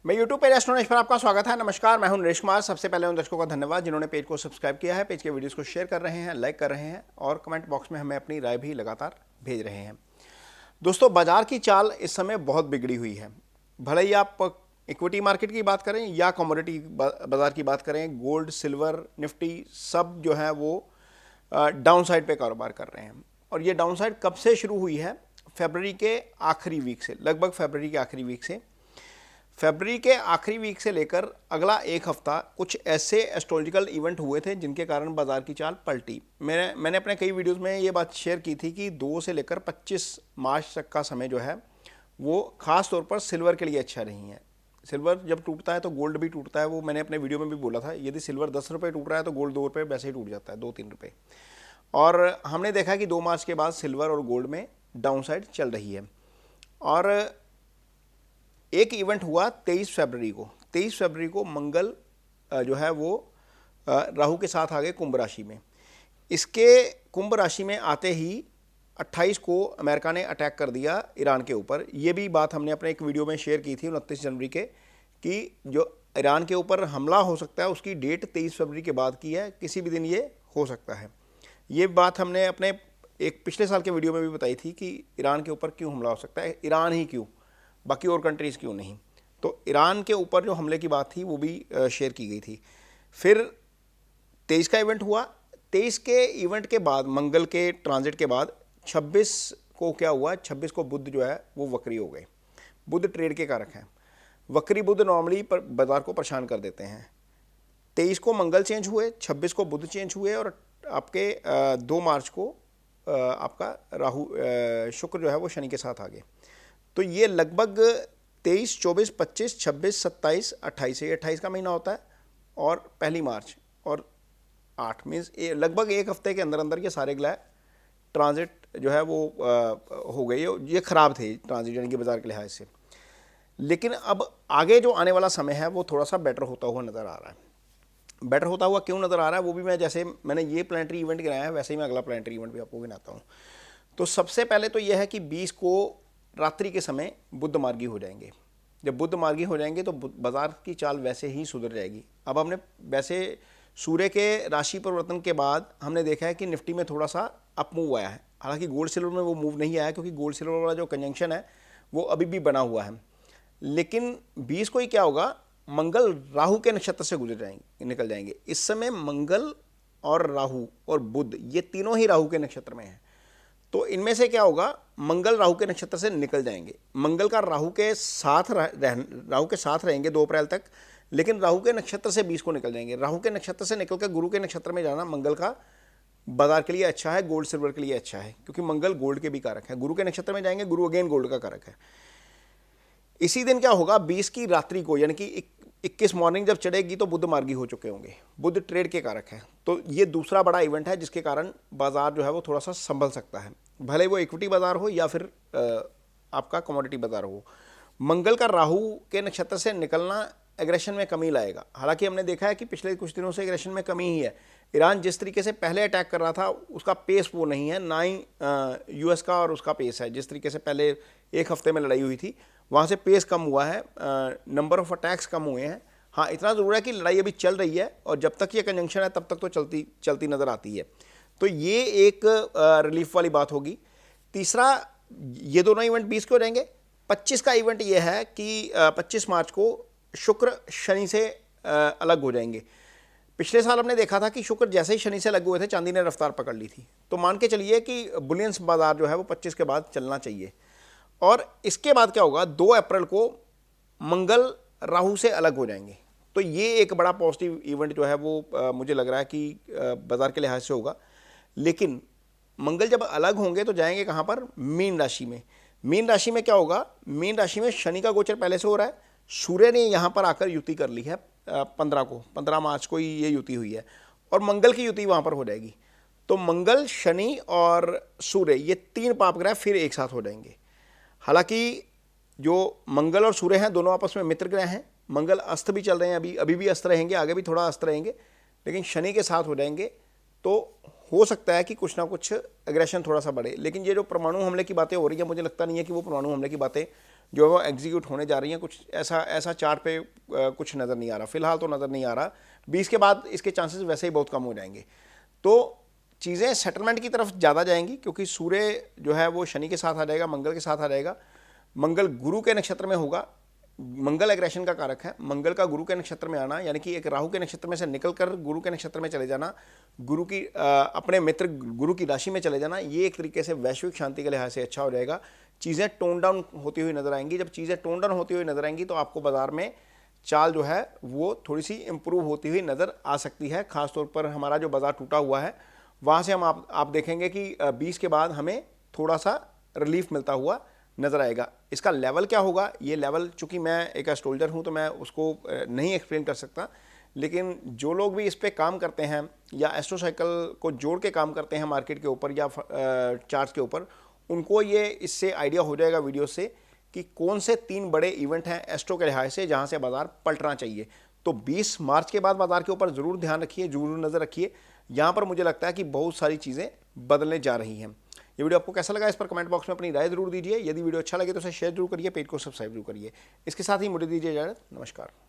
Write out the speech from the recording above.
मैं YouTube page एस्ट्रोनॉमिस्ट पर आपका स्वागत है। नमस्कार, मैं हूं नरेश कुमार। सबसे पहले उन दर्शकों का धन्यवाद जिन्होंने पेज को सब्सक्राइब किया है, पेज के वीडियोस को शेयर कर रहे हैं, लाइक कर रहे हैं और कमेंट बॉक्स में हमें अपनी राय भी लगातार भेज रहे हैं। दोस्तों, बाजार की चाल इस समय बहुत बिगड़ी हुई है। भले ही आप इक्विटी मार्केट की बात करें या कमोडिटी बाजार की बात करें, गोल्ड, सिल्वर, निफ्टी सब जो है वो डाउन साइड पे कारोबार कर रहे हैं। और ये डाउन साइड कब से शुरू हुई है? फरवरी के आखिरी वीक से, लगभग फरवरी के आखिरी वीक से। फरवरी के आखिरी वीक से लेकर अगला एक हफ्ता कुछ ऐसे एस्ट्रोलॉजिकल इवेंट हुए थे जिनके कारण बाजार की चाल पलटी। मैंने अपने कई वीडियोस में ये बात शेयर की थी कि 2 से लेकर 25 मार्च तक का समय जो है वो खास तौर पर सिल्वर के लिए अच्छा नहीं है। सिल्वर जब टूटता है तो गोल्ड भी टूटता है, वो मैंने अपने वीडियो में भी बोला था। यदि सिल्वर 10 रुपये टूट रहा है तो गोल्ड 2 रुपये वैसे ही टूट जाता है, 2-3 रुपये। और हमने देखा कि 2 मार्च के बाद सिल्वर और गोल्ड में डाउन साइड चल रही है। और एक इवेंट हुआ 23 फरवरी को। 23 फरवरी को मंगल जो है वो राहु के साथ आ गए कुंभ राशि में। इसके कुंभ राशि में आते ही 28 को अमेरिका ने अटैक कर दिया ईरान के ऊपर। ये भी बात हमने अपने एक वीडियो में शेयर की थी 29 जनवरी के, कि जो ईरान के ऊपर हमला हो सकता है उसकी डेट 23 फरवरी के बाद की है, किसी भी दिन ये हो सकता है। ये बात हमने अपने एक पिछले साल के वीडियो में भी बताई थी कि ईरान के ऊपर क्यों हमला हो सकता है, ईरान ही क्यों, बाकी और कंट्रीज़ क्यों नहीं। तो ईरान के ऊपर जो हमले की बात थी वो भी शेयर की गई थी। फिर 23 का इवेंट हुआ। 23 के इवेंट के बाद, मंगल के ट्रांजिट के बाद 26 को क्या हुआ? 26 को बुध जो है वो वक्री हो गए। बुध ट्रेड के कारक हैं। वक्री बुध नॉर्मली बाजार को परेशान कर देते हैं। 23 को मंगल चेंज हुए, 26 को बुध चेंज हुए और आपके 2 मार्च को आपका राहु शुक्र जो है वो शनि के साथ आ गए। तो ये लगभग 23, 24, 25, 26, 27, 28 ये 28 का महीना होता है और पहली मार्च और 8 मीन्स लगभग एक हफ्ते के अंदर अंदर ये सारे ग्रह ट्रांजिट जो है वो हो गई। ये ख़राब थे ट्रांजिट यानी कि बाजार के लिहाज से। लेकिन अब आगे जो आने वाला समय है वो थोड़ा सा बेटर होता हुआ नज़र आ रहा है। बेटर होता हुआ क्यों नज़र आ रहा है वो भी मैं, जैसे मैंने ये प्लानिटरी इवेंट गिनाया है वैसे ही मैं अगला प्लानिटरी इवेंट भी आपको गिनाता हूँ। तो सबसे पहले तो यह है कि 20 को रात्रि के समय बुध मार्गी हो जाएंगे। जब बुध मार्गी हो जाएंगे तो बाजार की चाल वैसे ही सुधर जाएगी। अब हमने वैसे सूर्य के राशि परिवर्तन के बाद हमने देखा है कि निफ्टी में थोड़ा सा अप मूव आया है। हालांकि गोल्ड सिल्वर में वो मूव नहीं आया क्योंकि गोल्ड सिल्वर वाला जो कंजंक्शन है वो अभी भी बना हुआ है। लेकिन 20 को ही क्या होगा? मंगल राहु के नक्षत्र से निकल जाएंगे। इस समय मंगल और राहु और बुध ये तीनों ही राहु के नक्षत्र में हैं। तो इनमें से क्या होगा? मंगल राहु के नक्षत्र से निकल जाएंगे। मंगल का राहु के साथ रहेंगे 2 अप्रैल तक, लेकिन राहु के नक्षत्र से 20 को निकल जाएंगे। राहु के नक्षत्र से निकलकर गुरु के नक्षत्र में जाना मंगल का बाजार के लिए अच्छा है, गोल्ड सिल्वर के लिए अच्छा है, क्योंकि मंगल गोल्ड के भी कारक है। गुरु के नक्षत्र में जाएंगे, गुरु अगेन गोल्ड का कारक है। इसी दिन क्या होगा? 20 की रात्रि को यानी कि 21 मॉर्निंग जब चढ़ेगी तो बुध मार्गी हो चुके होंगे। बुध ट्रेड के कारक है। तो ये दूसरा बड़ा इवेंट है जिसके कारण बाजार जो है वो थोड़ा सा संभल सकता है, भले वो इक्विटी बाजार हो या फिर आपका कमोडिटी बाजार हो। मंगल का राहु के नक्षत्र से निकलना एग्रेशन में कमी लाएगा। हालांकि हमने देखा है कि पिछले कुछ दिनों से एग्रेशन में कमी ही है। ईरान जिस तरीके से पहले अटैक कर रहा था उसका पेस वो नहीं है, ना ही यूएस का और उसका पेस है। जिस तरीके से पहले एक हफ्ते में लड़ाई हुई थी वहाँ से पेस कम हुआ है, नंबर ऑफ अटैक्स कम हुए हैं। हाँ, इतना ज़रूर है कि लड़ाई अभी चल रही है और जब तक ये कंजंक्शन है तब तक तो चलती नज़र आती है। तो ये एक रिलीफ वाली बात होगी। तीसरा, ये दोनों इवेंट 20 के हो जाएंगे। 25 का इवेंट ये है कि 25 मार्च को शुक्र शनि से अलग हो जाएंगे। पिछले साल हमने देखा था कि शुक्र जैसे ही शनि से अलग हुए थे चांदी ने रफ्तार पकड़ ली थी। तो मान के चलिए कि बुलियंस बाजार जो है वो 25 के बाद चलना चाहिए। और इसके बाद क्या होगा? 2 अप्रैल को मंगल राहु से अलग हो जाएंगे। तो ये एक बड़ा पॉजिटिव इवेंट जो है वो मुझे लग रहा है कि बाजार के लिहाज से होगा। लेकिन मंगल जब अलग होंगे तो जाएंगे कहाँ पर? मीन राशि में। मीन राशि में क्या होगा? मीन राशि में शनि का गोचर पहले से हो रहा है। सूर्य ने यहाँ पर आकर युति कर ली है 15 मार्च को ही ये युति हुई है और मंगल की युति वहाँ पर हो जाएगी। तो मंगल, शनि और सूर्य ये 3 पाप ग्रह फिर एक साथ हो जाएंगे। हालांकि जो मंगल और सूर्य हैं दोनों आपस में मित्र ग्रह हैं। मंगल अस्त भी चल रहे हैं, अभी भी अस्त रहेंगे, आगे भी थोड़ा अस्त रहेंगे, लेकिन शनि के साथ हो जाएंगे। तो हो सकता है कि कुछ ना कुछ एग्रेशन थोड़ा सा बढ़े। लेकिन ये जो परमाणु हमले की बातें हो रही हैं, मुझे लगता नहीं है कि वो परमाणु हमले की बातें जो है वो एग्जीक्यूट होने जा रही हैं। कुछ ऐसा चार्ट पे कुछ नज़र नहीं आ रहा, फिलहाल तो नज़र नहीं आ रहा। 20 के बाद इसके चांसेस वैसे ही बहुत कम हो जाएंगे। तो चीज़ें सेटलमेंट की तरफ ज़्यादा जाएंगी, क्योंकि सूर्य जो है वो शनि के साथ आ जाएगा, मंगल के साथ आ जाएगा। मंगल गुरु के नक्षत्र में होगा। मंगल एग्रेशन का कारक है। मंगल का गुरु के नक्षत्र में आना, यानी कि एक राहु के नक्षत्र में से निकलकर गुरु के नक्षत्र में चले जाना, गुरु की अपने मित्र गुरु की राशि में चले जाना, ये एक तरीके से वैश्विक शांति के लिहाज से अच्छा हो जाएगा। चीज़ें टोन डाउन होती हुई नजर आएंगी। जब चीज़ें टोन डाउन होती हुई नजर आएंगी तो आपको बाजार में चाल जो है वो थोड़ी सी इंप्रूव होती हुई नजर आ सकती है। खासतौर पर हमारा जो बाजार टूटा हुआ है वहाँ से हम आप देखेंगे कि 20 के बाद हमें थोड़ा सा रिलीफ मिलता हुआ नज़र आएगा। इसका लेवल क्या होगा, ये लेवल, चूंकि मैं एक एस्ट्रोलॉजर हूँ तो मैं उसको नहीं एक्सप्लेन कर सकता, लेकिन जो लोग भी इस पे काम करते हैं या एस्ट्रोसाइकिल को जोड़ के काम करते हैं मार्केट के ऊपर या चार्ट्स के ऊपर, उनको ये इससे आइडिया हो जाएगा वीडियो से कि कौन से 3 बड़े इवेंट हैं एस्ट्रो के लिहाज से जहाँ से बाजार पलटना चाहिए। तो 20 मार्च के बाद बाजार के ऊपर ज़रूर ध्यान रखिए, जरूर नज़र रखिए। यहाँ पर मुझे लगता है कि बहुत सारी चीज़ें बदलने जा रही हैं। ये वीडियो आपको कैसा लगा, इस पर कमेंट बॉक्स में अपनी राय जरूर दीजिए। यदि वीडियो अच्छा लगे तो उसे शेयर जरूर करिए, पेज को सब्सक्राइब जरूर करिए। इसके साथ ही मुझे दीजिए इजाज़त। नमस्कार।